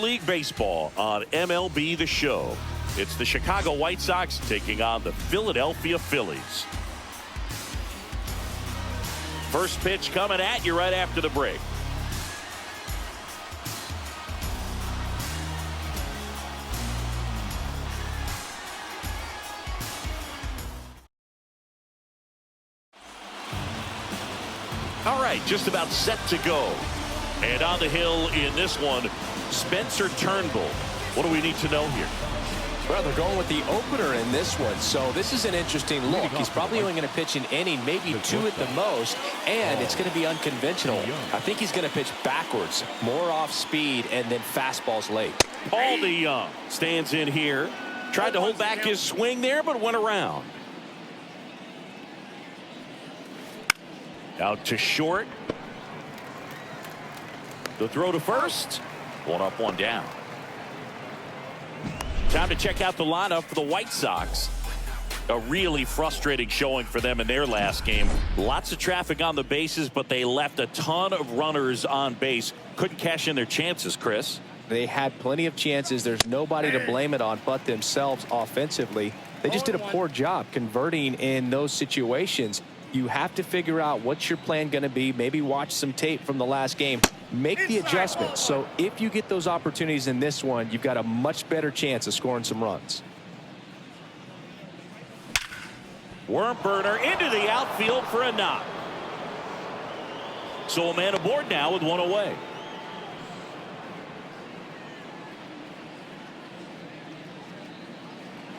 League Baseball on MLB The Show. It's the Chicago White Sox taking on the Philadelphia Phillies. First pitch coming at you right after the break. All right, just about set to go. And on the hill in this one, Spencer Turnbull. What do we need to know here? Well, they're going with the opener in this one, so this is an interesting look. He's probably only going to pitch an inning, maybe two at the most, and it's going to be unconventional. I think he's going to pitch backwards, more off speed, and then fastballs late. Paul DeYoung stands in here. Tried to hold back his swing there, but went around. Out to short. The throw to first. One up, one down. Time to check out the lineup for the White Sox. A really frustrating showing for them in their last game. Lots of traffic on the bases, but they left a ton of runners on base. Couldn't cash in their chances, Chris. They had plenty of chances. There's nobody to blame it on but themselves offensively. They just did a poor job converting in those situations. You have to figure out what's your plan going to be. Maybe watch some tape from the last game. Make the adjustments. So if you get those opportunities in this one, you've got a much better chance of scoring some runs. Worm burner into the outfield for a knock. So a man aboard now with one away.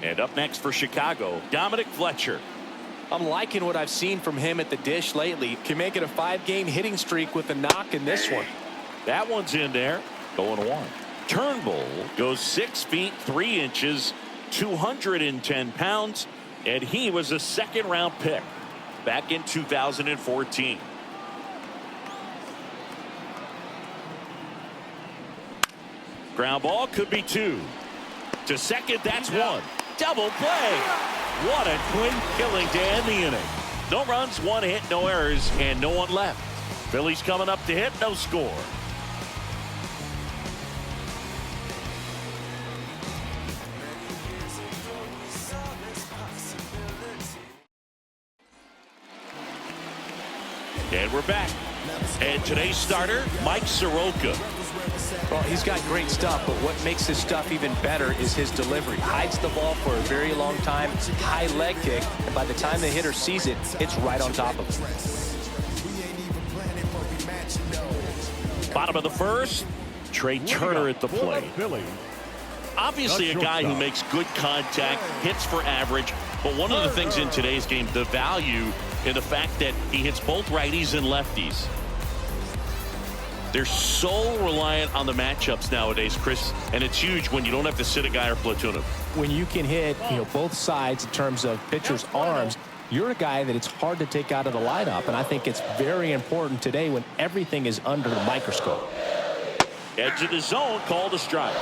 And up next for Chicago, Dominic Fletcher. I'm liking what I've seen from him at the dish lately. Can make it a 5-game hitting streak with a knock in this one. That one's in there. 0-1. Turnbull goes 6 feet 3 inches, 210 pounds, and he was a second-round pick back in 2014. Ground ball could be 2. To second, that's 1. Double play. What a quick killing to end the inning. No runs, 1 hit, no errors, and no one left. Phillies coming up to hit, no score. And we're back. And today's starter, Mike Soroka. Well, he's got great stuff, but what makes his stuff even better is his delivery. Hides the ball for a very long time, high leg kick, and by the time the hitter sees it, it's right on top of him. Bottom of the first, Trey Turner at the plate. Obviously a guy who makes good contact, hits for average, but one of the things in today's game, the value in the fact that he hits both righties and lefties. They're so reliant on the matchups nowadays, Chris, and it's huge when you don't have to sit a guy or platoon him. When you can hit, both sides in terms of pitchers' arms, you're a guy that it's hard to take out of the lineup, and I think it's very important today when everything is under the microscope. Edge of the zone, called a strike,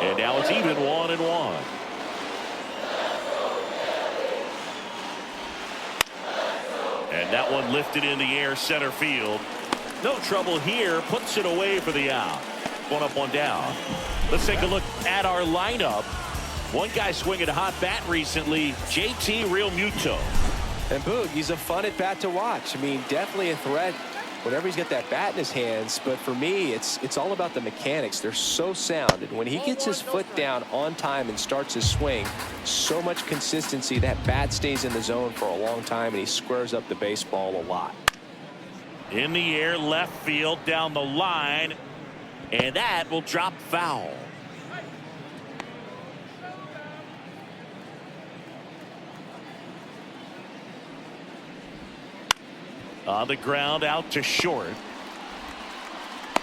and now it's even 1-1. And that one lifted in the air, center field. No trouble here, puts it away for the out. 1 up, 1 down. Let's take a look at our lineup. One guy swinging a hot bat recently, JT Realmuto. And Boog, he's a fun at bat to watch. I mean, definitely a threat whenever he's got that bat in his hands. But for me, it's all about the mechanics. They're so sound. And when he gets his foot down on time and starts his swing, so much consistency. That bat stays in the zone for a long time, and he squares up the baseball a lot. In the air, left field, down the line, and that will drop foul. On the ground, out to short.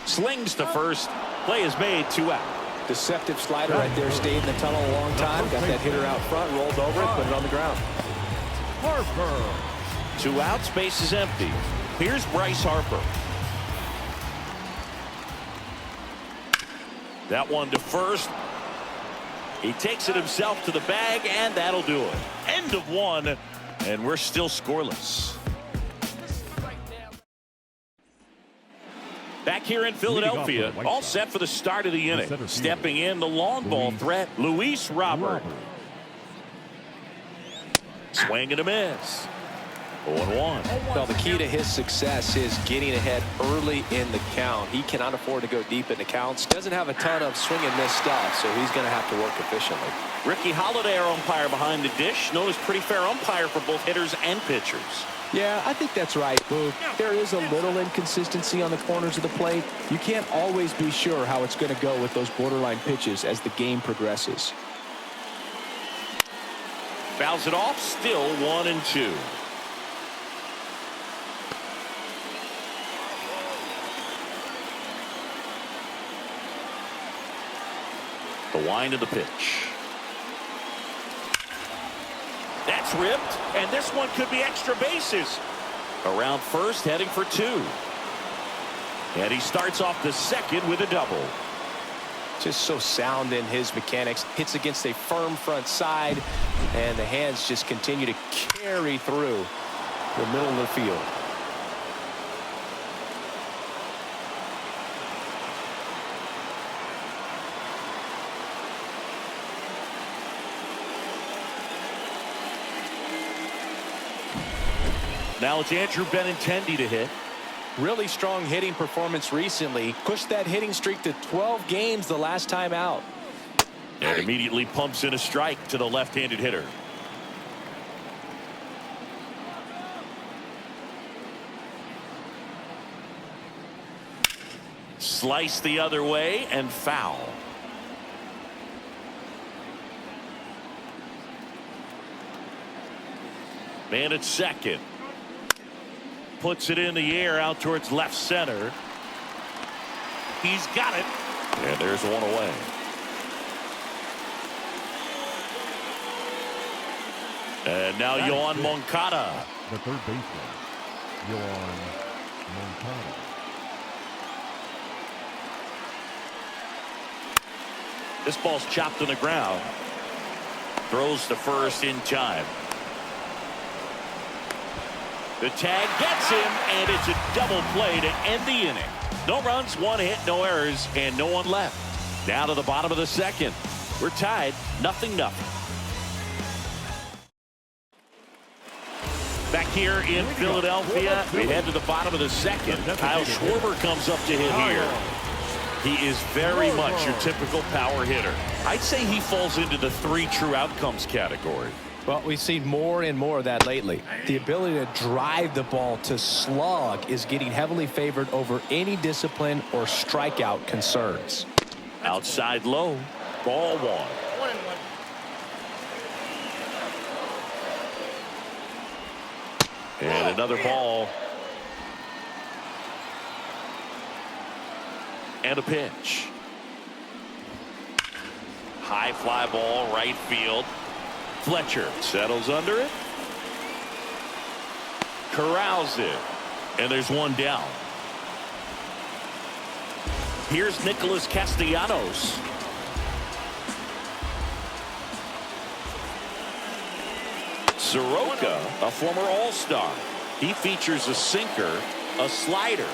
Slings to first. Play is made, 2 out. Deceptive slider right there, stayed in the tunnel a long time, got that hitter out front, rolled over it, put it on the ground. Harper. 2 outs, base is empty. Here's Bryce Harper. That one to first. He takes it himself to the bag, and that'll do it. End of 1, and we're still scoreless. Back here in Philadelphia, all set for the start of the inning. Stepping in, the long ball threat, Luis Robert. Swing and a miss. 0-1. Well, the key to his success is getting ahead early in the count. He cannot afford to go deep in the counts. Doesn't have a ton of swing and miss stuff, so he's going to have to work efficiently. Ricky Holiday, our umpire behind the dish, known as pretty fair umpire for both hitters and pitchers. Yeah, I think that's right, Boog. There is a little inconsistency on the corners of the plate. You can't always be sure how it's going to go with those borderline pitches as the game progresses. Fouls it off, still 1-2. The wind of the pitch. That's ripped, and this one could be extra bases. Around first, heading for 2. And he starts off the second with a double. Just so sound in his mechanics. Hits against a firm front side, and the hands just continue to carry through the middle of the field. Now it's Andrew Benintendi to hit. Really strong hitting performance recently. Pushed that hitting streak to 12 games the last time out. And immediately pumps in a strike to the left-handed hitter. Slice the other way and foul. Man at second. Puts it in the air out towards left center. He's got it. And there's one away. And now Yoan Moncada. The third baseman, Yoan Moncada. This ball's chopped on the ground. Throws to first in time. The tag gets him, and it's a double play to end the inning. No runs, 1 hit, no errors, and no one left. Down to the bottom of the second. We're tied, 0-0. Back here in Philadelphia, we head to the bottom of the second. Kyle Schwarber comes up to hit here. He is very much your typical power hitter. I'd say he falls into the 3 true outcomes category. Well, we've seen more and more of that lately. The ability to drive the ball to slug is getting heavily favored over any discipline or strikeout concerns. Outside low, ball 1. And another ball. And a pitch. High fly ball, right field. Fletcher settles under it. Corrals it. And there's one down. Here's Nicholas Castellanos. Soroka, a former All-Star. He features a sinker, a slider,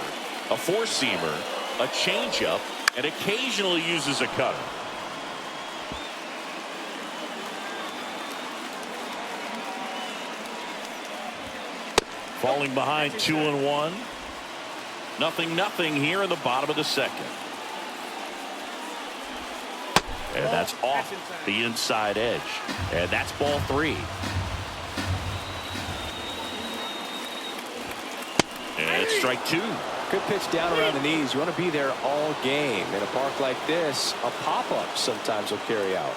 a four-seamer, a changeup, and occasionally uses a cutter. Falling behind 2-1. 0-0 here in the bottom of the second. And that's off the inside edge. And that's ball 3. And it's strike 2. Good pitch down around the knees. You want to be there all game. In a park like this, a pop-up sometimes will carry out.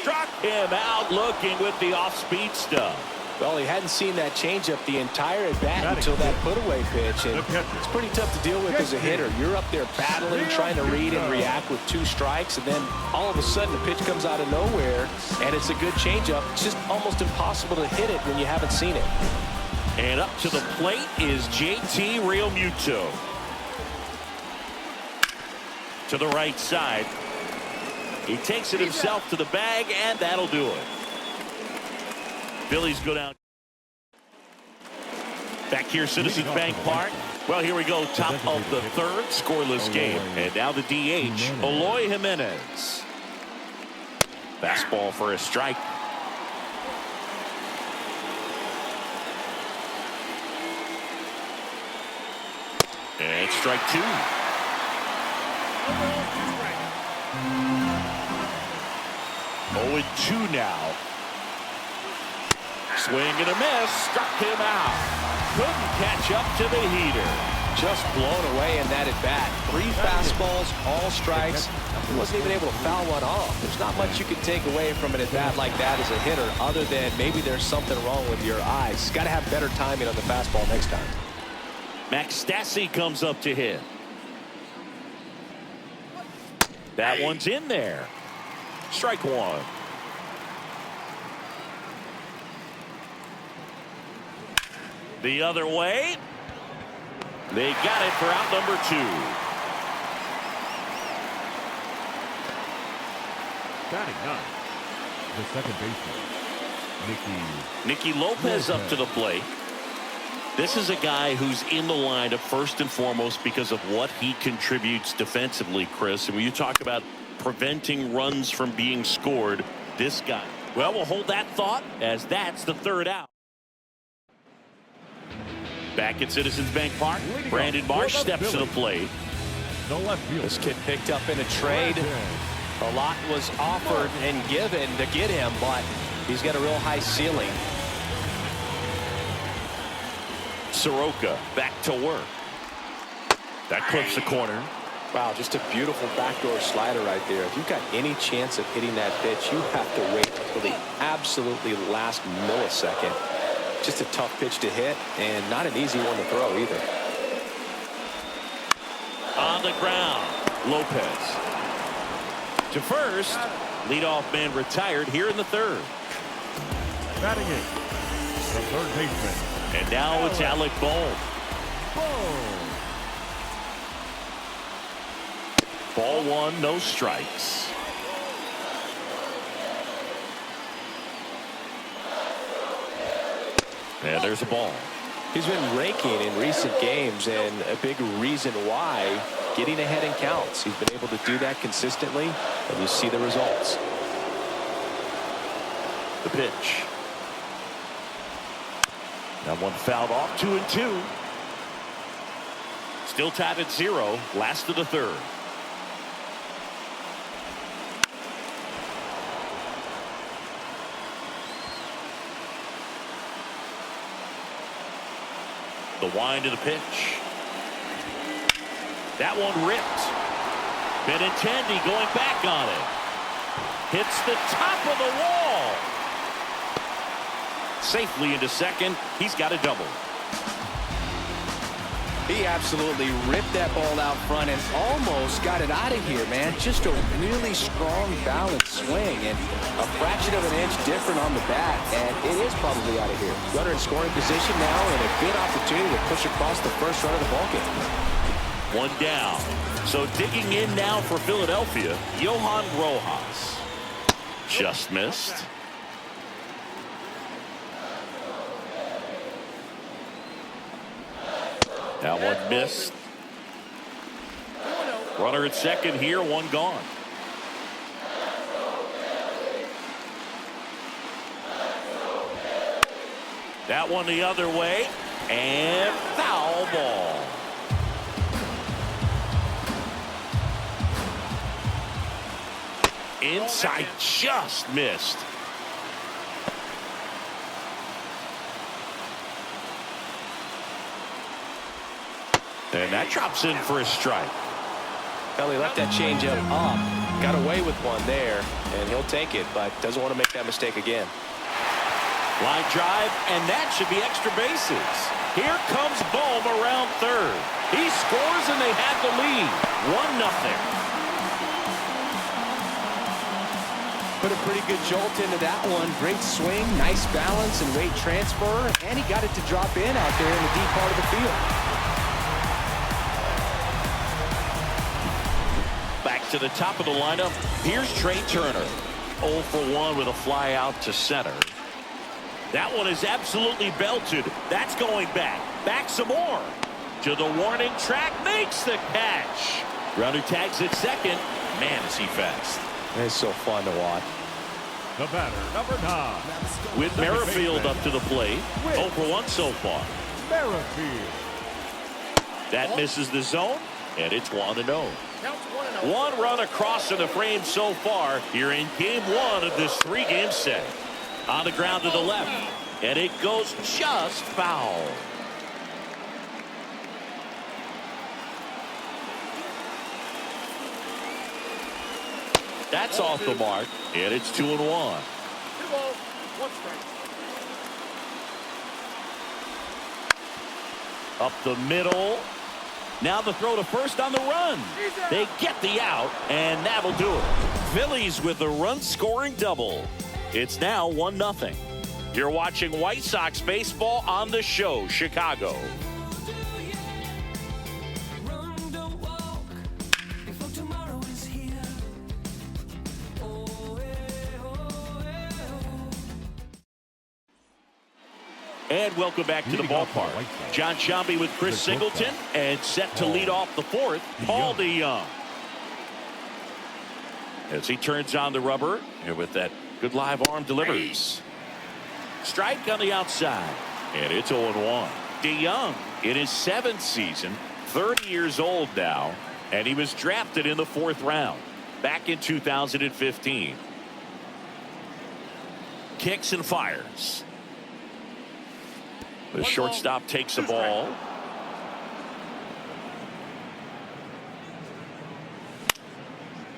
Struck him out looking with the off-speed stuff. Well, he hadn't seen that changeup the entire at-bat until that put-away pitch, and it's pretty tough to deal with as a hitter. You're up there battling, trying to read and react with 2 strikes, and then all of a sudden the pitch comes out of nowhere, and it's a good changeup. It's just almost impossible to hit it when you haven't seen it. And up to the plate is JT Realmuto. To the right side. He takes it himself to the bag, and that'll do it. Phillies go down. Back here, Citizens Bank Park. Well, here we go, top of the third, scoreless game. And now the DH, Eloy Jimenez. Fastball for a strike. And strike two. 0-2 now. Swing and a miss. Struck him out. Couldn't catch up to the heater. Just blown away in that at bat. 3 fastballs, all strikes. He wasn't even able to foul one off. There's not much you can take away from an at bat like that as a hitter, other than maybe there's something wrong with your eyes. Got to have better timing on the fastball next time. Max Stassi comes up to hit. That one's in there. Strike one. The other way. They got it for out number 2. Batting ninth, the second baseman, Nicky Lopez up to the plate. This is a guy who's in the lineup first and foremost because of what he contributes defensively, Chris. And when you talk about preventing runs from being scored, this guy. Well, we'll hold that thought as that's the third out. Back at Citizens Bank Park, Brandon Marsh steps to the plate. the left field. This kid picked up in a trade. A lot was offered and given to get him, but he's got a real high ceiling. Soroka back to work. That clips the corner. Wow, just a beautiful backdoor slider right there. If you've got any chance of hitting that pitch, you have to wait until the absolutely last millisecond. Just a tough pitch to hit, and not an easy one to throw either. On the ground, Lopez. To first, leadoff man retired here in the third. Batting eighth, the third baseman. And now it's Alec Bohm. Ball one, no strikes. And there's a ball. He's been raking in recent games, and a big reason why, getting ahead in counts. He's been able to do that consistently, and you see the results. The pitch. That one fouled off, 2-2. Still tied at 0, last of the third. The wind of the pitch. That one ripped. Benintendi going back on it. Hits the top of the wall. Safely into second. He's got a double. He absolutely ripped that ball out front and almost got it out of here, man. Just a really strong balanced swing, and a fraction of an inch different on the bat, and it is probably out of here. Runner in scoring position now, and a good opportunity to push across the first run of the ballgame. One down. So digging in now for Philadelphia, Johan Rojas. Just missed. That one missed. Runner at second here, one gone. That one the other way, and foul ball. Inside, just missed. And that drops in for a strike. Well, he left that changeup up, got away with one there, and he'll take it, but doesn't want to make that mistake again. Line drive, and that should be extra bases. Here comes Bohm around third. He scores, and they have the lead. 1-0. Put a pretty good jolt into that one. Great swing, nice balance, and weight transfer, and he got it to drop in out there in the deep part of the field. Back to the top of the lineup. Here's Trey Turner. 0 for 1 with a fly out to center. That one is absolutely belted. That's going back. Back some more. To the warning track, makes the catch. Grounder tags at second. Man, is he fast. It's so fun to watch. The batter, number 9. With Merrifield up to the plate. 0 for 1 so far. Merrifield. That misses the zone, and it's 1-0. One run across in the frame so far here in game 1 of this 3-game set. On the ground to the left, and it goes just foul. That's off the mark, and it's 2-1. 2 balls, 1 strike. Up the middle. Now the throw to first on the run. They get the out, and that'll do it. Phillies with the run-scoring double. It's now 1-0. You're watching White Sox baseball on the show, Chicago. And welcome back to the ballpark. John Shambi with Chris Singleton, and set to lead off the 4th, Paul DeYoung. As he turns on the rubber, and with that good live arm delivers. Strike on the outside, and it's 0-1. DeYoung in his 7th season, 30 years old now, and he was drafted in the 4th round back in 2015. Kicks and fires. The shortstop takes the ball.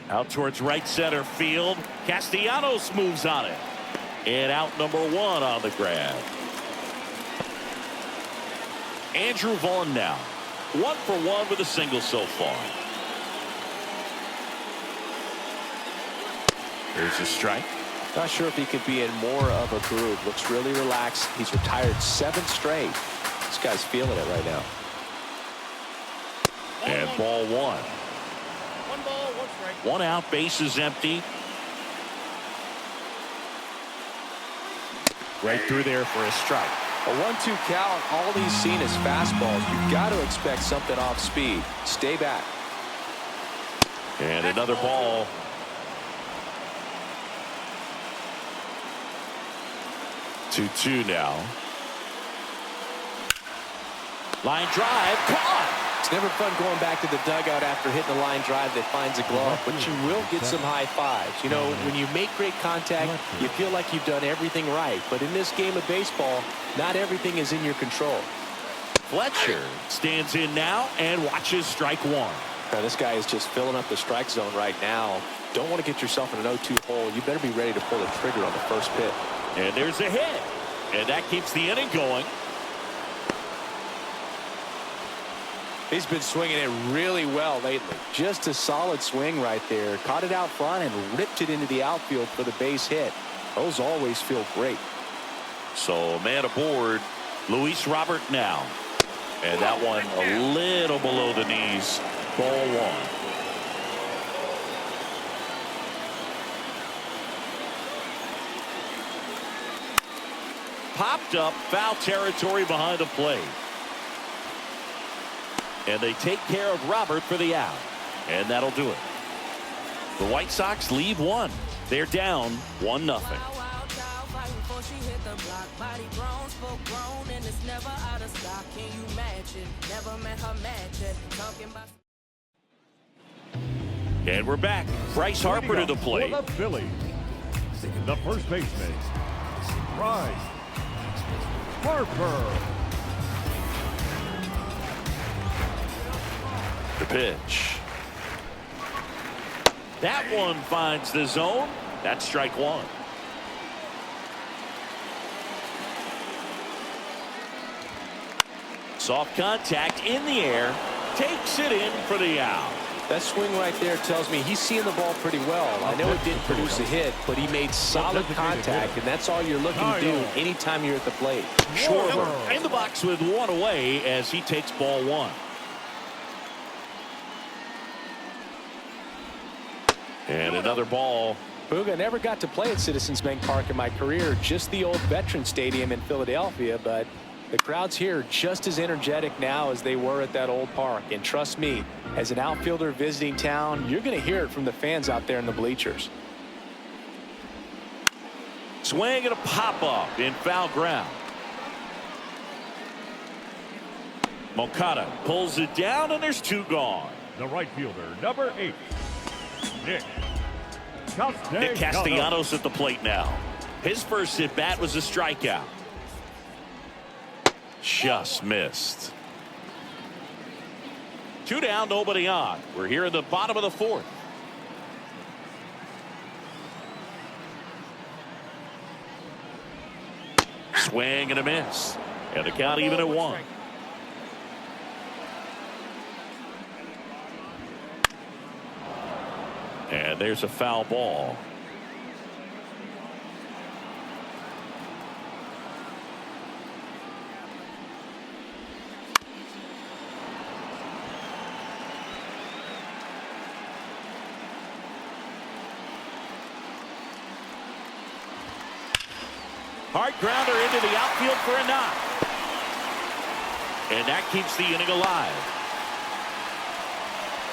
Out towards right center field. Castellanos moves on it. And out number 1 on the grab. Andrew Vaughn now. 1 for 1 with a single so far. Here's a strike. Not sure if he could be in more of a groove. Looks really relaxed. He's retired 7 straight. This guy's feeling it right now. And ball 1. 1 ball, 1 strike. 1 out, base is empty. Right through there for a strike. A 1-2 count. All he's seen is fastballs. You've got to expect something off speed. Stay back. And another ball. 2-2 now. Line drive, caught. It's never fun going back to the dugout after hitting a line drive that finds a glove, but you will get some high fives. You know, when you make great contact, you feel like you've done everything right. But in this game of baseball, not everything is in your control. Fletcher stands in now and watches strike 1. Now, this guy is just filling up the strike zone right now. Don't want to get yourself in an 0-2 hole. You better be ready to pull the trigger on the first pitch. And there's a hit. And that keeps the inning going. He's been swinging it really well lately. Just a solid swing right there. Caught it out front and ripped it into the outfield for the base hit. Those always feel great. So man aboard, Luis Robert now. And that one a little below the knees. Ball 1. Popped up, foul territory behind the plate. And they take care of Robert for the out. And that'll do it. The White Sox lead 1. They're down 1-0. And we're back. Bryce Harper to the plate. For the Phillies, the first baseman, Bryce Harper. The pitch. That one finds the zone. That's strike 1. Soft contact in the air. Takes it in for the out. That swing right there tells me he's seeing the ball pretty well. I know it didn't produce a hit, but he made solid contact, and that's all you're looking to do anytime you're at the plate. Schwarber in the box with 1 away as he takes ball 1. And another ball. Booga, never got to play at Citizens Bank Park in my career, just the old Veterans Stadium in Philadelphia, but The crowds here are just as energetic now as they were at that old park. And trust me, as an outfielder visiting town, you're going to hear it from the fans out there in the bleachers. Swing and a pop-up in foul ground. Moncada pulls it down, and there's two gone. The right fielder, number 8, Nick Castellanos at the plate now. His first at-bat was a strikeout. Just missed. 2 down, nobody on. We're here in the bottom of the 4th. Swing and a miss. And the count even at 1. And there's a foul ball. Hard grounder into the outfield for a knock. And that keeps the inning alive.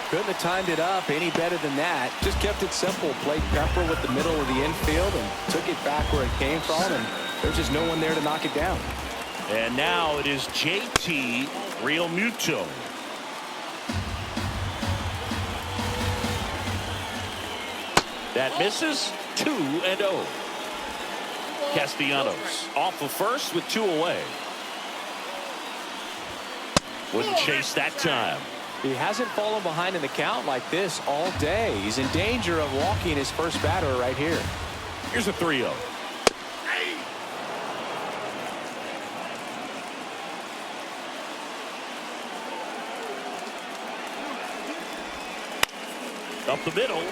Couldn't have timed it up any better than that. Just kept it simple. Played Pepper with the middle of the infield and took it back where it came from. And there's just no one there to knock it down. And now it is JT Realmuto. That misses. 2-0. Castellanos off of first with 2 away. Wouldn't chase that time. He hasn't fallen behind in the count like this all day. He's in danger of walking his first batter right here. Here's a 3-0. Up the middle.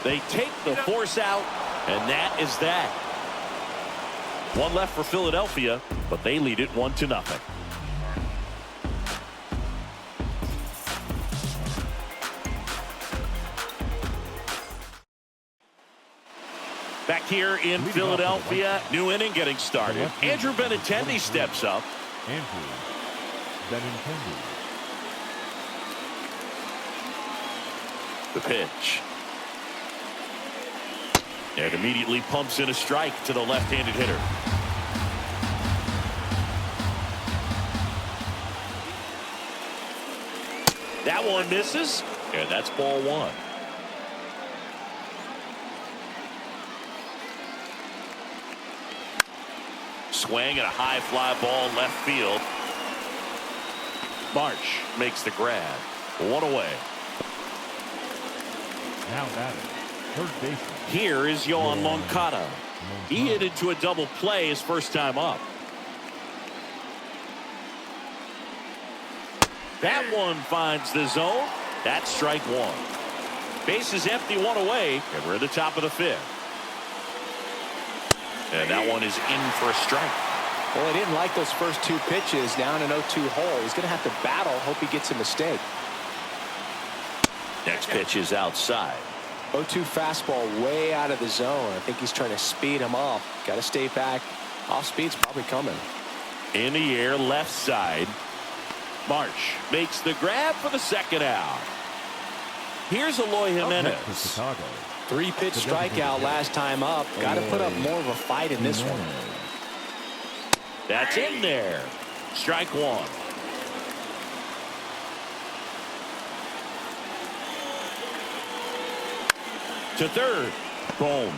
They take the force out, and that is that. 1 left for Philadelphia, but they lead it 1-0. Back here in Philadelphia, new inning getting started. Andrew Benintendi steps up. Andrew Benintendi. The pitch. And immediately pumps in a strike to the left-handed hitter. That one misses, and that's ball 1. Swing and a high fly ball left field. March makes the grab. 1 away. Now batting, third baseman. Here is Yohan Moncada. He hit into a double play his first time up. That one finds the zone. That's strike 1. Base is empty, 1 away, and we're at the top of the 5th. And that one is in for a strike. Well, he didn't like those first 2 pitches down an 0-2 hole. He's going to have to battle. Hope he gets a mistake. Next pitch is outside. 0-2 fastball way out of the zone. I think he's trying to speed him up. Got to stay back. Off speed's probably coming. In the air, left side. March makes the grab for the second out. Here's Eloy Jimenez. 3-pitch strikeout last time up. Got to put up more of a fight in this one. That's in there. Strike 1. To third. Boom.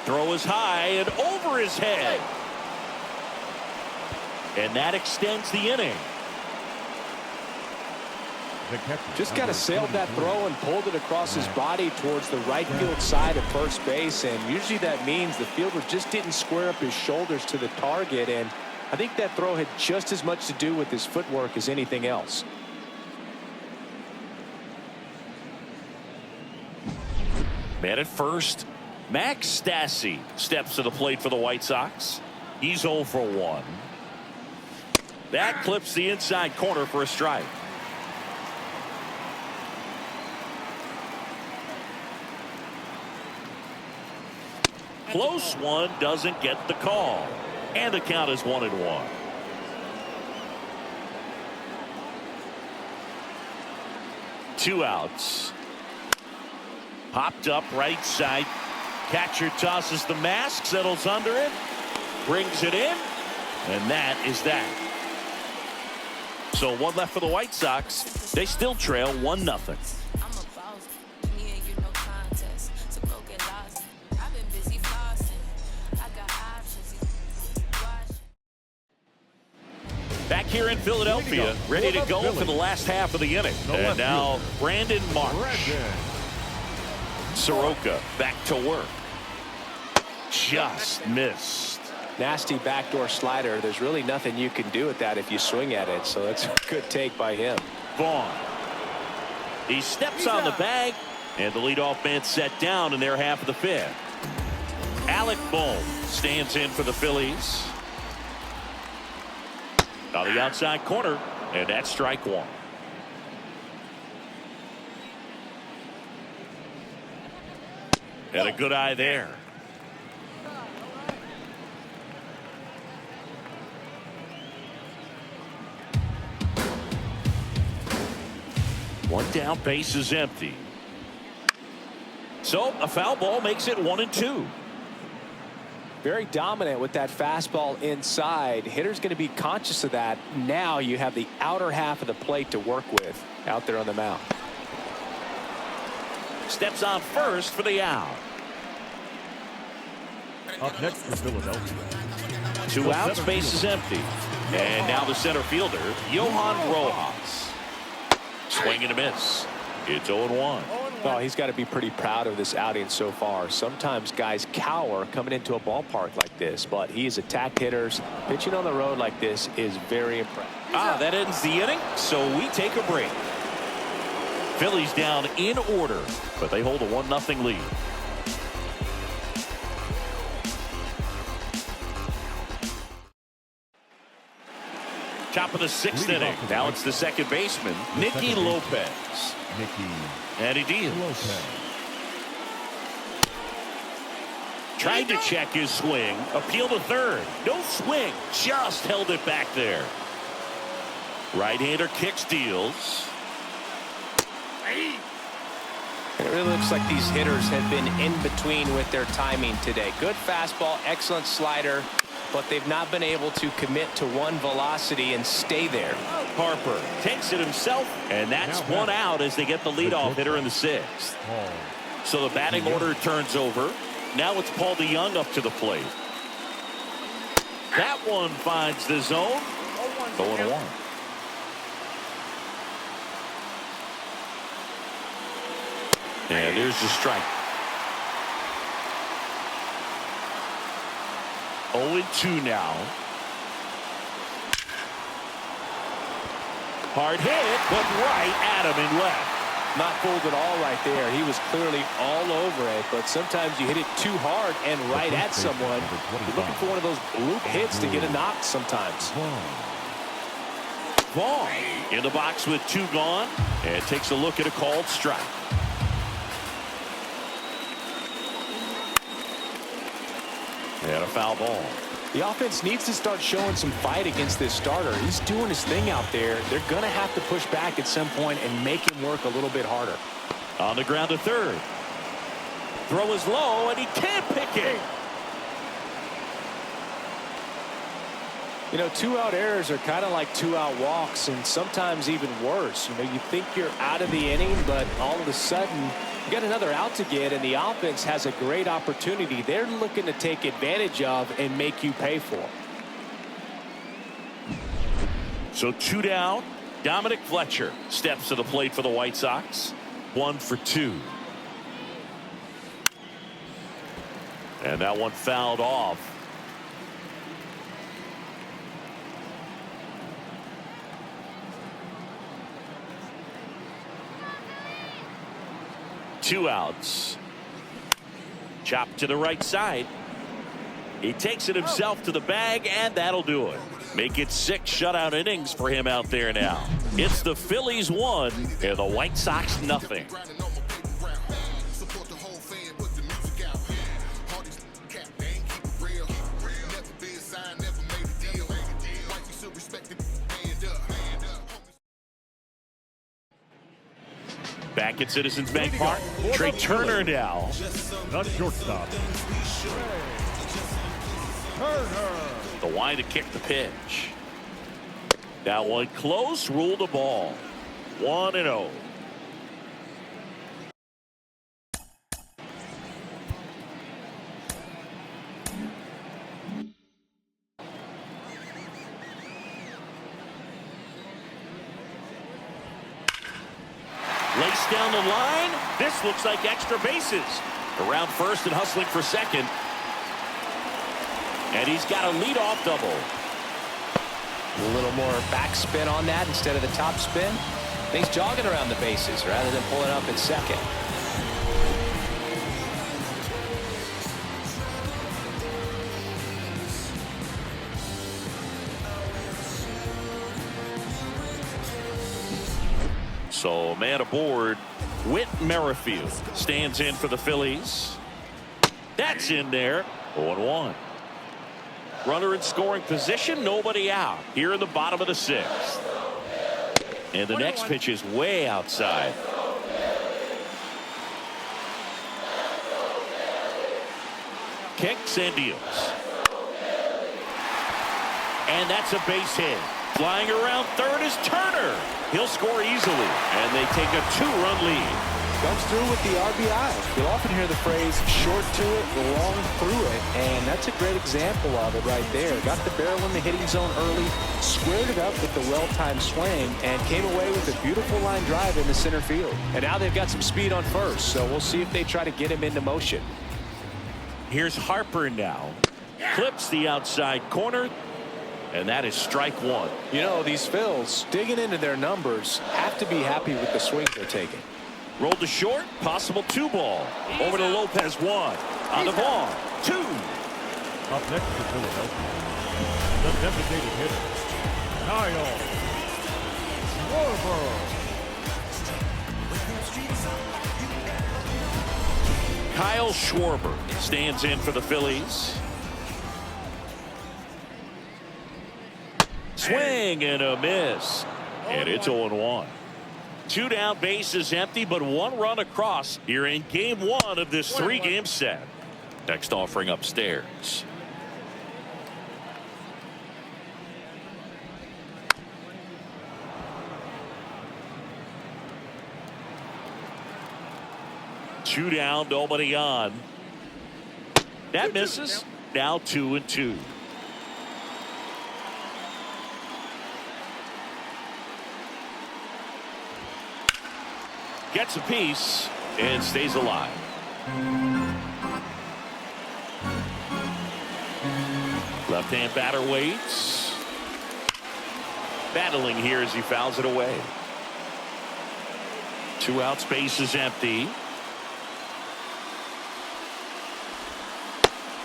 Throw is high and over his head. And that extends the inning. Just kind of sailed that throw and pulled it across his body towards the right field side of first base. And usually that means the fielder just didn't square up his shoulders to the target. And I think that throw had just as much to do with his footwork as anything else. Man at first, Max Stassi steps to the plate for the White Sox. He's 0 for 1. That clips the inside corner for a strike. Close one, doesn't get the call. And the count is 1-1. Two outs. Popped up right side. Catcher tosses the mask, settles under it, brings it in, and that is that. So one left for the White Sox. They still trail 1-0. Back here in Philadelphia, ready to go for the last half of the inning. And now Brandon Marsh. Soroka back to work. Just missed. Nasty backdoor slider. There's really nothing you can do with that if you swing at it. So that's a good take by him. Vaughn. He steps on the bag, and the leadoff man set down in their half of the fifth. Alec Bohm stands in for the Phillies. On the outside corner, and that's strike one. And a good eye there. One down, base is empty. So a foul ball makes it 1-2. Very dominant with that fastball inside. Hitter's going to be conscious of that. Now you have the outer half of the plate to work with out there on the mound. Steps on first for the out. Up next for Philadelphia. 2 outs, base is empty. And now the center fielder, Johan Rojas. Swing and a miss. It's 0-1. Oh, he's got to be pretty proud of this outing so far. Sometimes guys cower coming into a ballpark like this, but he's attacked hitters. Pitching on the road like this is very impressive. That ends the inning, so we take a break. Phillies down in order, but they hold a 1-0 lead. Top of the 6th inning. Now it's the second baseman, Nicky Lopez. And he deals. Tried to check his swing. Appeal to third. No swing. Just held it back there. Right-hander kicks, deals. And it really looks like these hitters have been in between with their timing today. Good fastball, excellent slider, but they've not been able to commit to one velocity and stay there. Harper takes it himself, and that's one out as they get the leadoff hitter in the 6th. So the batting order turns over. Now it's Paul DeYoung up to the plate. That one finds the zone. 0-1. And there's the strike. 0-2 now. Hard hit, but right at him and left. Not fooled at all right there. He was clearly all over it, but sometimes you hit it too hard and right at someone. You're looking for one of those bloop hits to get a knock sometimes. Vaughn in the box with 2 gone, and takes a look at a called strike. And a foul ball. The offense needs to start showing some fight against this starter. He's doing his thing out there. They're going to have to push back at some point and make him work a little bit harder. On the ground to third. Throw is low, and he can't pick it. You know, 2-out errors are kind of like 2-out walks, and sometimes even worse. You know, you think you're out of the inning, but all of a sudden you got another out to get, and the offense has a great opportunity they're looking to take advantage of and make you pay for. So 2 down. Dominic Fletcher steps to the plate for the White Sox. 1 for 2. And that one fouled off. Two outs. Chop to the right side. He takes it himself to the bag, and that'll do it. Make it 6 shutout innings for him out there now. It's the Phillies 1 and the White Sox nothing. Support the whole fan, put the music out. Hardest cap, they ain't keep it real. Never been signed, Back at Citizens Bank Park, Trey Turner now. The shortstop. Turner. The wind to kick the pitch. That one close, rule the ball. 1-0. Lace down the line. This looks like extra bases. Around first and hustling for second. And he's got a leadoff double. A little more backspin on that instead of the top spin. He's jogging around the bases rather than pulling up at second. So man aboard. Whit Merrifield stands in for the Phillies. That's in there. 0-1. Runner in scoring position, nobody out. Here in the bottom of the sixth. And the next pitch is way outside. Kicks and deals. And that's a base hit. Flying around third is Turner. He'll score easily, and they take a 2-run lead. Comes through with the RBI. You'll often hear the phrase short to it, long through it, and that's a great example of it right there. Got the barrel in the hitting zone early, squared it up with the well-timed swing, and came away with a beautiful line drive in the center field. And now they've got some speed on first, so we'll see if they try to get him into motion. Here's Harper now. Clips the outside corner, and that is strike one. You know, these Phils, digging into their numbers, have to be happy with the swings they're taking. Rolled to short, possible 2-ball. Over to Lopez, 1. On the ball, 2. Up next to Philadelphia, the designated hitter, Kyle Schwarber. Kyle Schwarber stands in for the Phillies. Swing and a miss. And it's 0-1. 2 down, bases empty, but 1 run across here in game 1 of this 3-game set. Next offering upstairs. Two down, nobody on. That misses. Now 2-2. Gets a piece and stays alive. Left-hand batter waits. Battling here as he fouls it away. 2 outs, base is empty.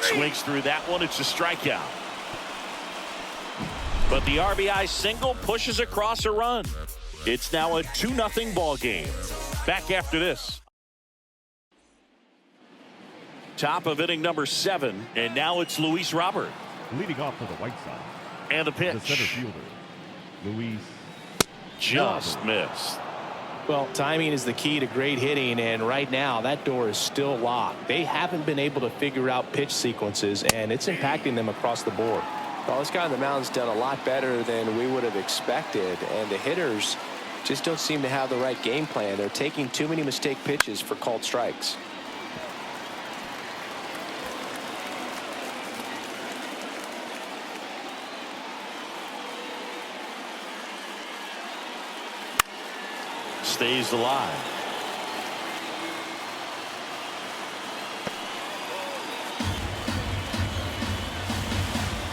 Swings through that one. It's a strikeout. But the RBI single pushes across a run. It's now a 2-0 ball game. Back after this. Top of inning number 7, and now it's Luis Robert. Leading off for the White Sox. And the The pitch. center fielder, Luis. Just missed. Well, timing is the key to great hitting, and right now that door is still locked. They haven't been able to figure out pitch sequences, and it's impacting them across the board. Well, this guy on the mound's done a lot better than we would have expected, and the hitters just don't seem to have the right game plan. They're taking too many mistake pitches for called strikes. Stays alive.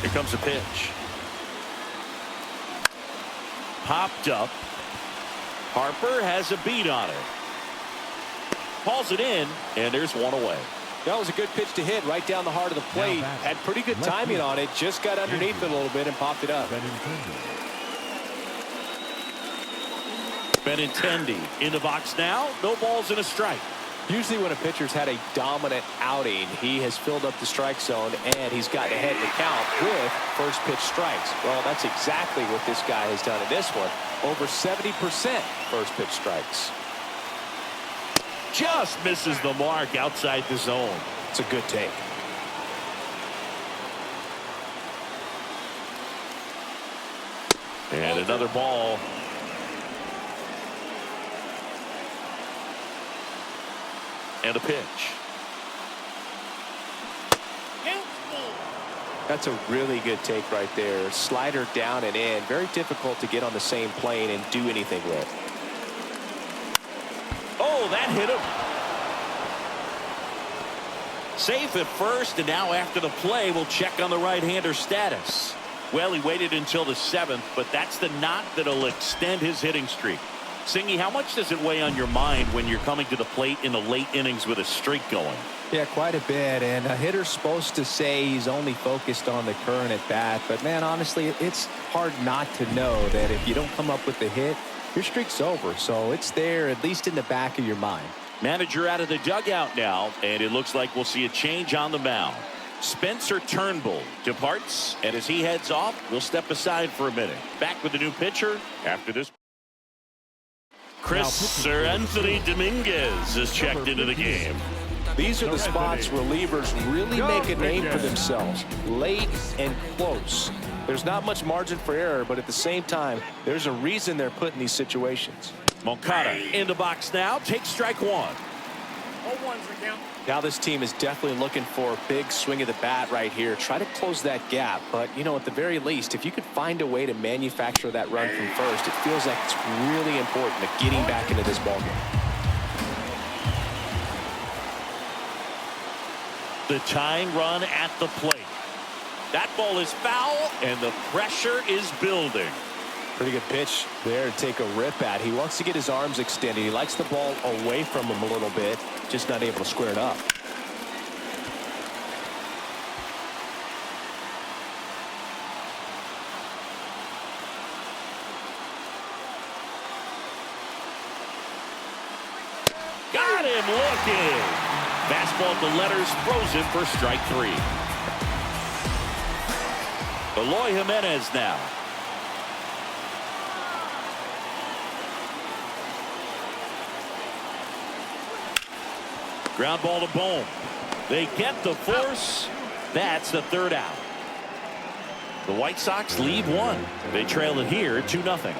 Here comes a pitch. Popped up. Harper has a beat on it. Hauls it in, and there's one away. That was a good pitch to hit right down the heart of the plate. Had pretty good timing on it. Just got underneath it a little bit and popped it up. Benintendi in the box now. No balls and a strike. Usually when a pitcher's had a dominant outing, he has filled up the strike zone and he's gotten ahead in the count with first pitch strikes. Well, that's exactly what this guy has done in this one. Over 70% first pitch strikes. Just misses the mark outside the zone. It's a good take. And another ball. And a pitch. That's a really good take right there. Slider down and in. Very difficult to get on the same plane and do anything with. Oh, that hit him. Safe at first, and now after the play, we'll check on the right-hander status. Well, he waited until the 7th, but that's the knock that'll extend his hitting streak. Singy, how much does it weigh on your mind when you're coming to the plate in the late innings with a streak going? Yeah, quite a bit. And a hitter's supposed to say he's only focused on the current at bat. But, man, honestly, it's hard not to know that if you don't come up with the hit, your streak's over. So it's there, at least in the back of your mind. Manager out of the dugout now, and it looks like we'll see a change on the mound. Spencer Turnbull departs, and as he heads off, we'll step aside for a minute. Back with the new pitcher after this. Sir Anthony Dominguez is checked into the game. These are the spots relievers really make a name for themselves. Late and close. There's not much margin for error, but at the same time, there's a reason they're put in these situations. Moncada in the box now. Takes strike one. 0-1's the count. Now this team is definitely looking for a big swing of the bat right here. Try to close that gap. But, you know, at the very least, if you could find a way to manufacture that run from first, it feels like it's really important to getting back into this ballgame. The tying run at the plate. That ball is foul, and the pressure is building. Pretty good pitch there to take a rip at. He wants to get his arms extended. He likes the ball away from him a little bit, just not able to square it up. Got him looking. Fastball at the letters, frozen for strike 3. Eloy Jimenez now. Ground ball to Bohm. They get the force. That's the 3rd out. The White Sox lead 1. They trail it here 2-0.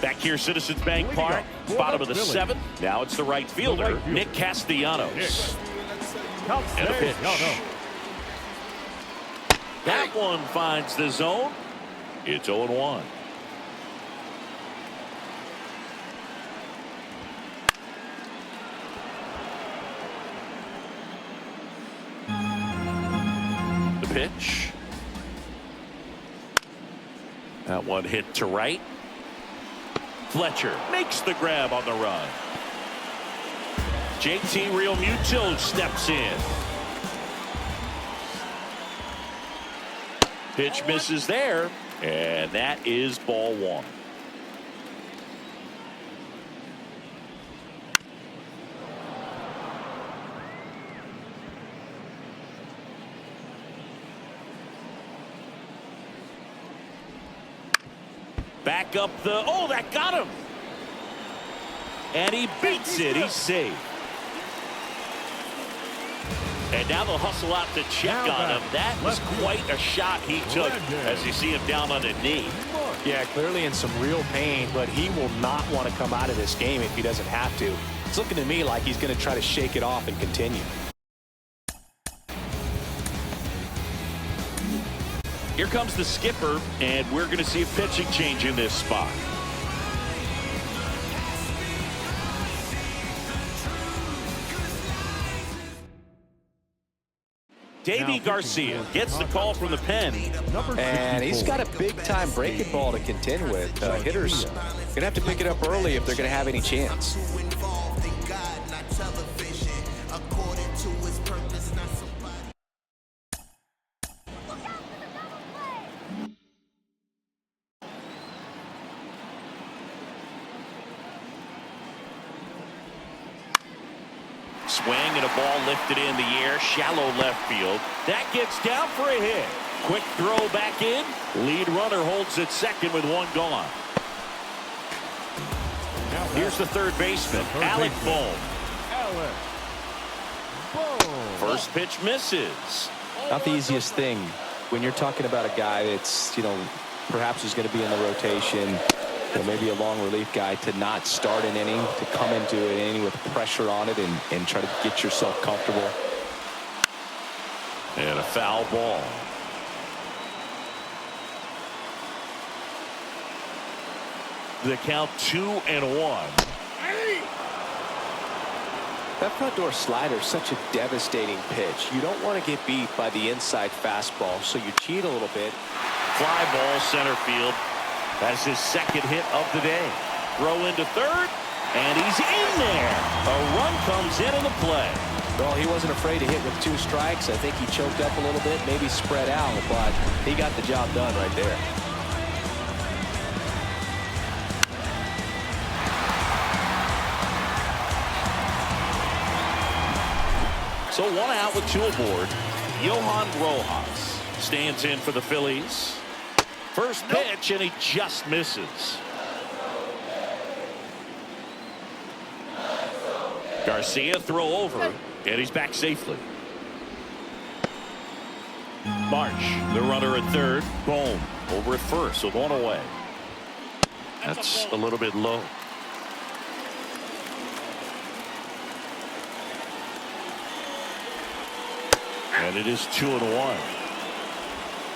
Back here, Citizens Bank Park, bottom of the 7th. Now it's the right fielder, Nick Castellanos. And a pitch. That one finds the zone. It's 0-1. The pitch. That one hit to right. Fletcher makes the grab on the run. JT Realmuto steps in. Pitch misses there, and that is ball 1. Back up the, oh, that got him. And he beats it. He's safe. And now they'll hustle out to check on him. That was quite a shot he took as you see him down on a knee. Yeah, clearly in some real pain, but he will not want to come out of this game if he doesn't have to. It's looking to me like he's going to try to shake it off and continue. Here comes the skipper, and we're going to see a pitching change in this spot. Davey Garcia gets the call from the pen. And he's got a big-time breaking ball to contend with. Hitters going to have to pick it up early if they're going to have any chance. Swing and a ball lifted in the air, shallow left field. That gets down for a hit. Quick throw back in. Lead runner holds at second with one gone. Here's the third baseman, Alec Bohm. First pitch misses. Not the easiest thing when you're talking about a guy that's, perhaps is going to be in the rotation, or maybe a long relief guy, to not start an inning, to come into an inning with pressure on it and try to get yourself comfortable. And a foul ball. The count 2-1. That front door slider is such a devastating pitch. You don't want to get beat by the inside fastball, so you cheat a little bit. Fly ball center field. That's his second hit of the day. Throw into third, and he's in there. A run comes in the play. Well, he wasn't afraid to hit with 2 strikes. I think he choked up a little bit, maybe spread out, but he got the job done right there. So 1 out with 2 aboard. Johan Rojas stands in for the Phillies. First pitch, and he just misses. Garcia throw over, and he's back safely. March, the runner at third. Bohm over at first with 1 away. That's a little bit low. And it is 2-1.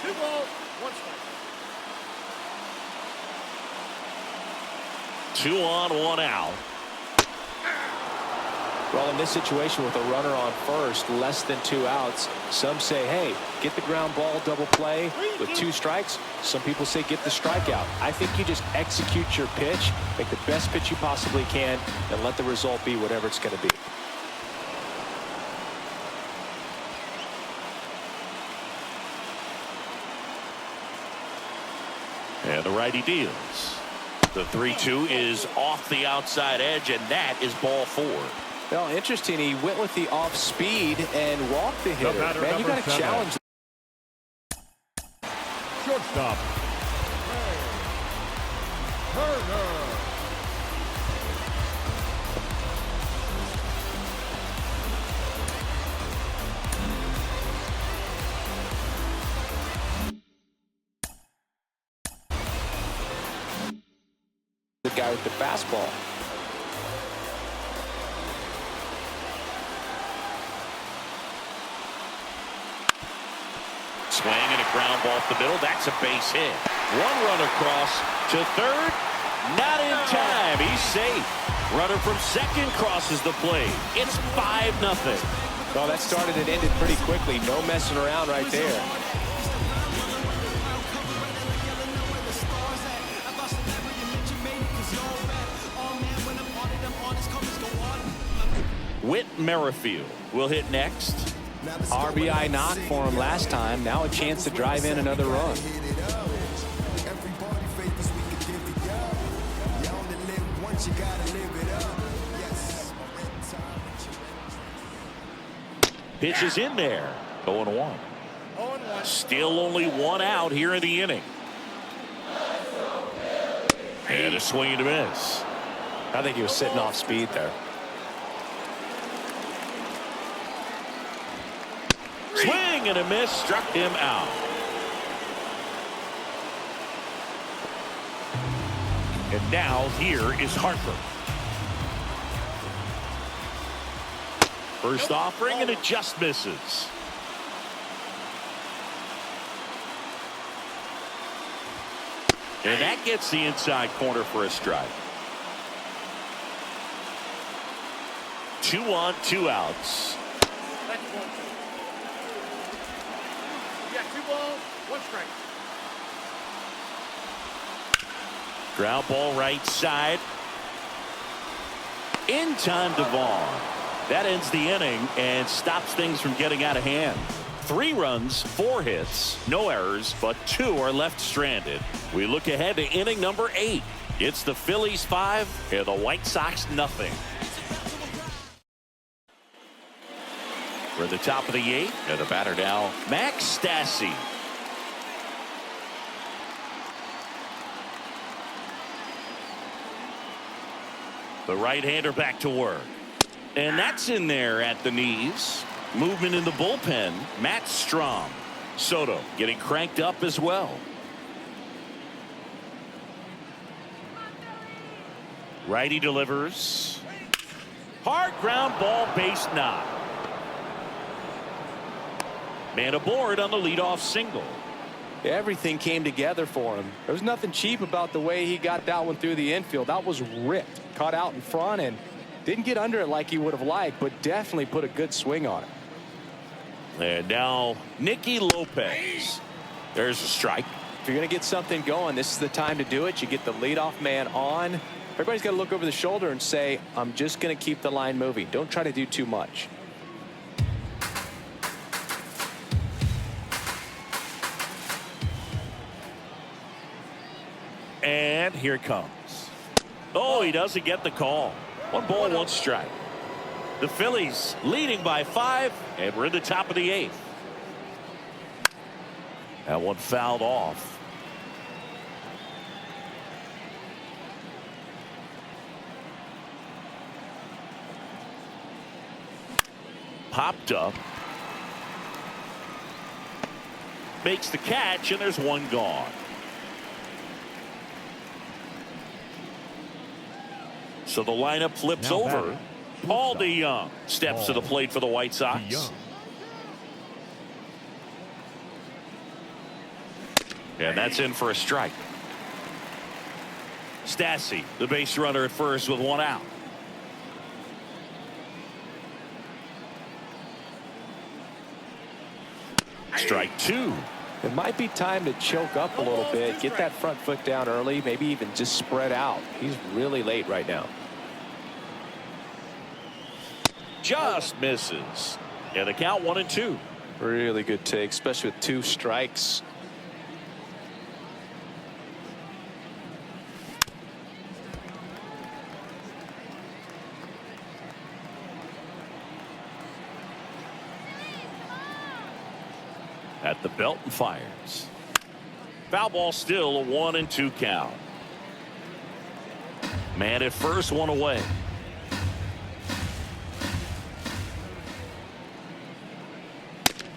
2 balls, 1 strike. 2 on, 1 out. Well, in this situation with a runner on first, less than 2 outs, some say, hey, get the ground ball, double play with 2 strikes. Some people say get the strikeout. I think you just execute your pitch, make the best pitch you possibly can, and let the result be whatever it's going to be. And the righty deals. The 3-2 is off the outside edge, and that is ball 4. Well, interesting. He went with the off speed and walked the hitter. Man, you got to challenge. Shortstop. Turner. The guy with the fastball. Swing and a ground ball off the middle. That's a base hit. 1 run across to third. Not in time. He's safe. Runner from second crosses the plate. It's 5-0. Well, that started and ended pretty quickly. No messing around right there. Whit Merrifield will hit next. RBI knock for him last time. Now a chance to drive in another run. Pitch is in there. 0-1. Still only 1 out here in the inning. And a swing and a miss. I think he was sitting off speed there. Swing and a miss, struck him out. And now here is Harper. First offering, and it just misses. And that gets the inside corner for a strike. 2 on, 2 outs. You got 2 balls, 1 strike. Ground ball right side. In time to Vaughn. That ends the inning and stops things from getting out of hand. 3 runs, 4 hits, no errors, but 2 are left stranded. We look ahead to inning number 8. It's the Phillies 5 and the White Sox nothing. We're at the top of the 8th, and the batter now, Max Stassi. The right-hander back to work. And that's in there at the knees. Movement in the bullpen, Matt Strom. Soto getting cranked up as well. Righty delivers. Hard ground ball, base knock. Man aboard on the leadoff single. Everything came together for him. There was nothing cheap about the way he got that one through the infield. That was ripped. Caught out in front and didn't get under it like he would have liked, but definitely put a good swing on it. And now Nicky Lopez. There's a strike. If you're going to get something going, this is the time to do it. You get the leadoff man on. Everybody's got to look over the shoulder and say, I'm just going to keep the line moving. Don't try to do too much. And here it comes. Oh, he doesn't get the call. 1 ball, 1 strike. The Phillies leading by 5, and we're in the top of the 8th. That one fouled off. Popped up. Makes the catch, and there's 1 gone. So the lineup flips Now over. batting, Paul DeYoung steps to the plate for the White Sox. DeYoung. And that's in for a strike. Stassi, the base runner at first with 1 out. Strike 2. It might be time to choke up a little bit, get that front foot down early, maybe even just spread out. He's really late right now. Just misses. And the count 1-2. Really good take, especially with 2 strikes. At the belt and fires. Foul ball, still a 1-2 count. Man at first, 1 away.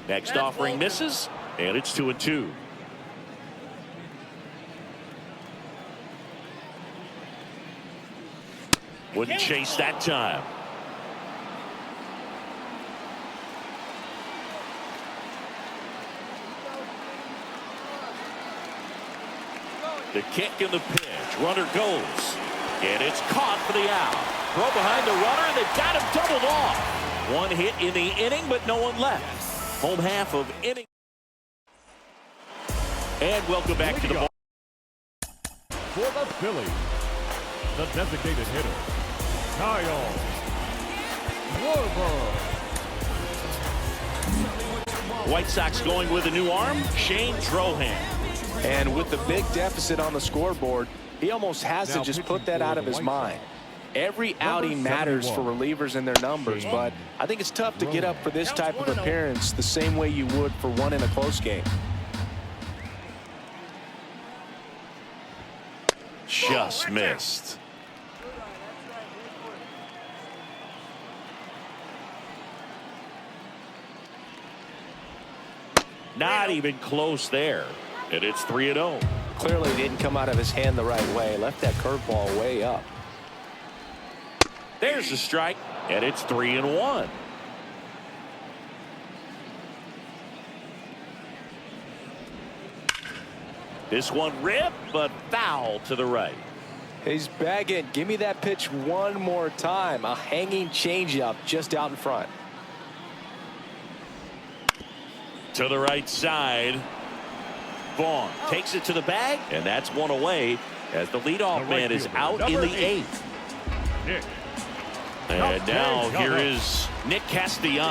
Next offering misses, and it's 2-2. Wouldn't chase that time. The kick and the pitch. Runner goes. And it's caught for the out. Throw behind the runner, and they've got him doubled off. 1 hit in the inning, but no one left. Home half of inning. And welcome back to the ball. For the Phillies, the designated hitter, Kyle Schwarber. White Sox going with a new arm, Shane Drohan. And with the big deficit on the scoreboard, he almost has to just put that out of his mind. Every outing matters for relievers and their numbers, but I think it's tough to get up for this type of appearance the same way you would for one in a close game. Just missed. Not even close there. And it's 3-0. Clearly didn't come out of his hand the right way. Left that curveball way up. There's the strike, and it's 3-1. This one ripped, but foul to the right. He's bagging. Give me that pitch one more time. A hanging changeup just out in front. To the right side. Vaughn takes it to the bag, and that's 1 away as the leadoff man is out in the 8th. Nick. And now here is Nick Castellanos.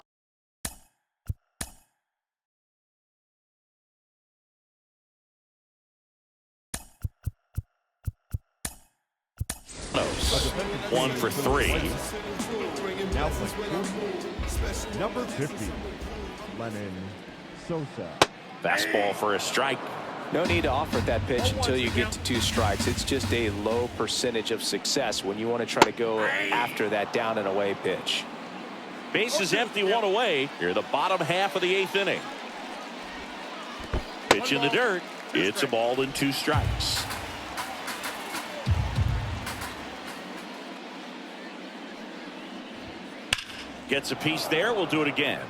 1 for 3. Now for number 50, Lennon Sosa. Fastball for a strike. No need to offer that pitch until you get to 2 strikes. It's just a low percentage of success when you want to try to go after that down and away pitch. Bases empty, 1 away. Here, the bottom half of the 8th inning. Pitch in the dirt. It's a ball and 2 strikes. Gets a piece there. We'll do it again.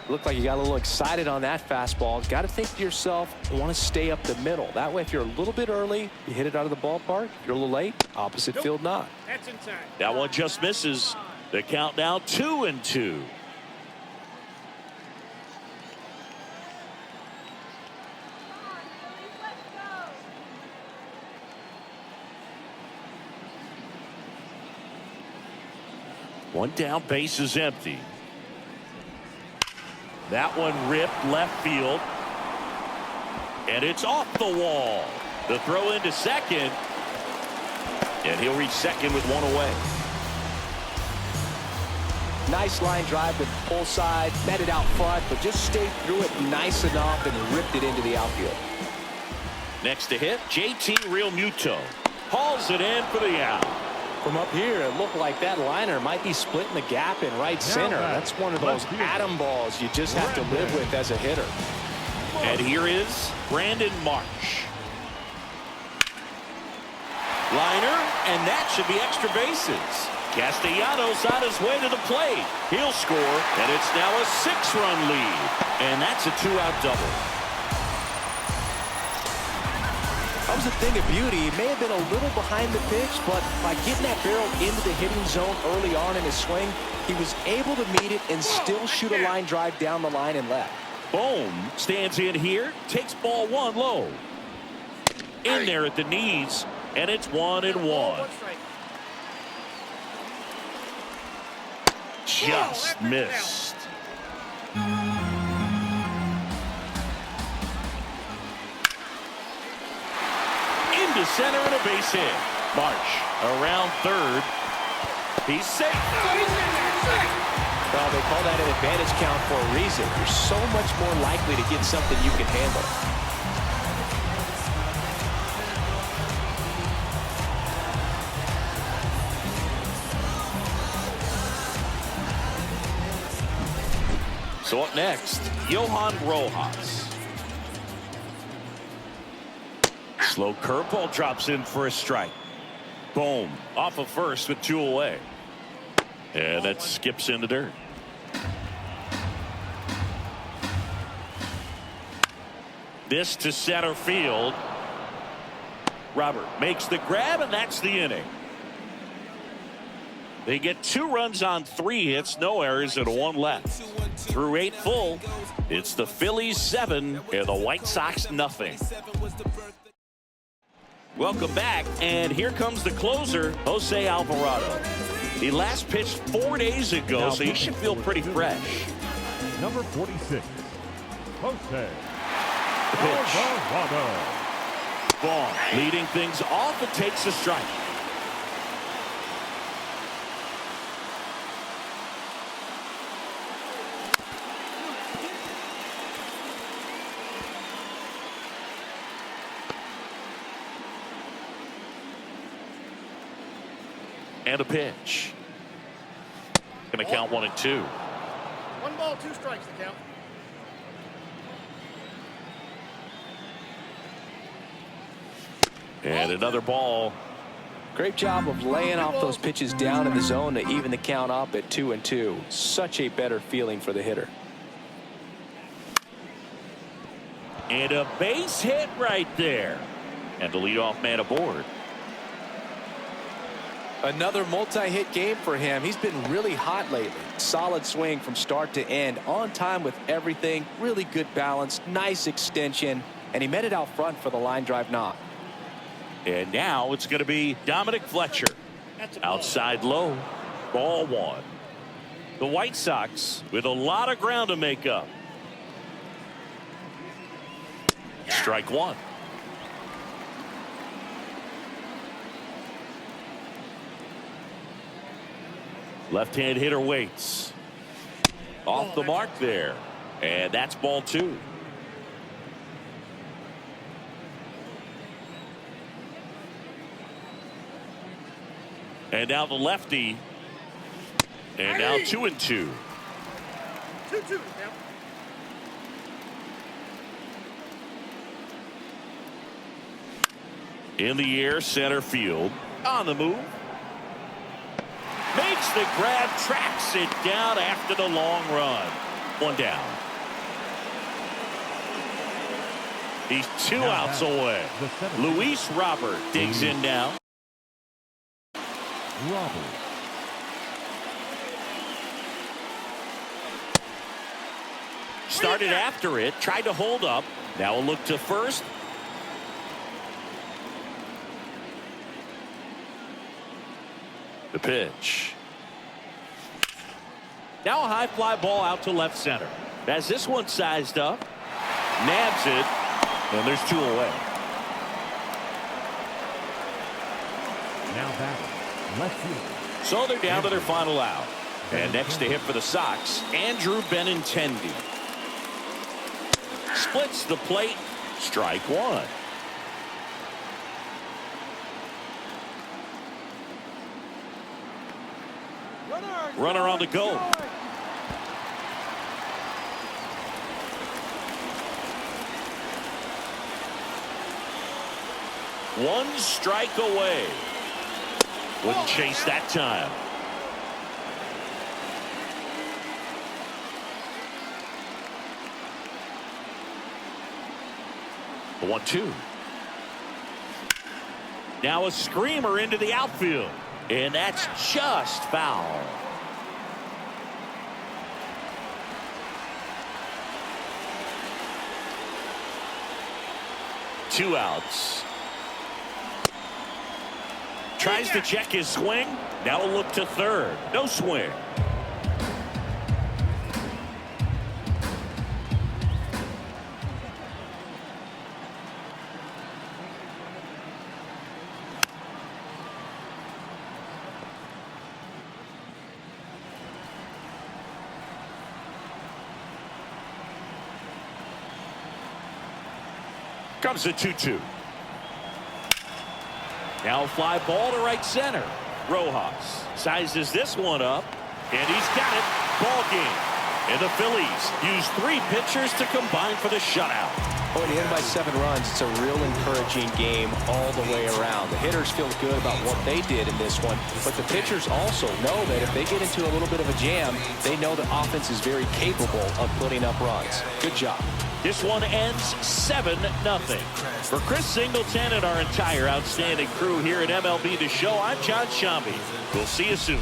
Looked like you got a little excited on that fastball. Got to think to yourself, you want to stay up the middle. That way, if you're a little bit early, you hit it out of the ballpark. If you're a little late, opposite field not. That's inside. That one just misses. The count now 2-2. One down, base is empty. That one ripped left field. And it's off the wall. The throw into second. And he'll reach second with 1 away. Nice line drive to the pull side. Met it out front, but just stayed through it nice enough and ripped it into the outfield. Next to hit, JT Realmuto. Hauls it in for the out. From up here, it looked like that liner might be splitting the gap in right center. That's one of those atom balls you just have to live with as a hitter. And here is Brandon Marsh. Liner, and that should be extra bases. Castellanos on his way to the plate. He'll score, and it's now a 6-run lead. And that's a 2-out double. That was a thing of beauty. He may have been a little behind the pitch, but by getting that barrel into the hitting zone early on in his swing, he was able to meet it and still shoot a line drive down the line and left. Bohm stands in here, takes ball 1 low. In there at the knees, and it's 1-1. Just missed. Into center and a base hit. Marsh around third. He's safe. Well, they call that an advantage count for a reason. You're so much more likely to get something you can handle. So up next, Johan Rojas. Slow curveball drops in for a strike. Boom. Off of first with 2 away. And that skips in the dirt. This to center field. Robert makes the grab, and that's the inning. They get 2 runs on 3 hits, no errors, and 1 left. Through 8 full, it's the Phillies 7 and the White Sox nothing. Welcome back, and here comes the closer, Jose Alvarado. He last pitched 4 days ago, so he should feel pretty fresh. Number 46, Jose The pitch. Alvarado. Ball leading things off. It takes a strike. And a pitch. Going to count 1 and 2. 1 ball, 2 strikes to count. And another ball. Great job of laying off those pitches down in the zone to even the count up at 2-2. Such a better feeling for the hitter. And a base hit right there. And the leadoff man aboard. Another multi-hit game for him. He's been really hot lately. Solid swing from start to end. On time with everything. Really good balance. Nice extension. And he met it out front for the line drive knock. And now it's going to be Dominic Fletcher. Outside low. Ball 1. The White Sox with a lot of ground to make up. Strike 1. Left-hand hitter waits. Off the mark there. And that's ball 2. And now the lefty. And now 2-2. 2-2. In the air, center field. On the move. Makes the grab, tracks it down after the long run. 1 down. He's 2 outs away. Luis Robert digs in now. Robert. Started after it, tried to hold up. Now a look to first. The pitch. Now a high fly ball out to left center. As this one sized up, nabs it, and there's 2 away. Now batting, left field. So they're down to their final out. And next to hit for the Sox, Andrew Benintendi. Splits the plate. Strike 1. Runner on the go. One strike away. Wouldn't chase that time. The 1-2. Now a screamer into the outfield. And that's just foul. Two outs. Tries to check his swing. Now a look to third. No swing. Comes a 2-2. Now fly ball to right center. Rojas sizes this one up, and he's got it. Ball game. And the Phillies use 3 pitchers to combine for the shutout. Boy, to end by 7 runs, it's a real encouraging game all the way around. The hitters feel good about what they did in this one, but the pitchers also know that if they get into a little bit of a jam, they know the offense is very capable of putting up runs. Good job. This one ends 7-0. For Chris Singleton and our entire outstanding crew here at MLB The Show, I'm John Shambi. We'll see you soon.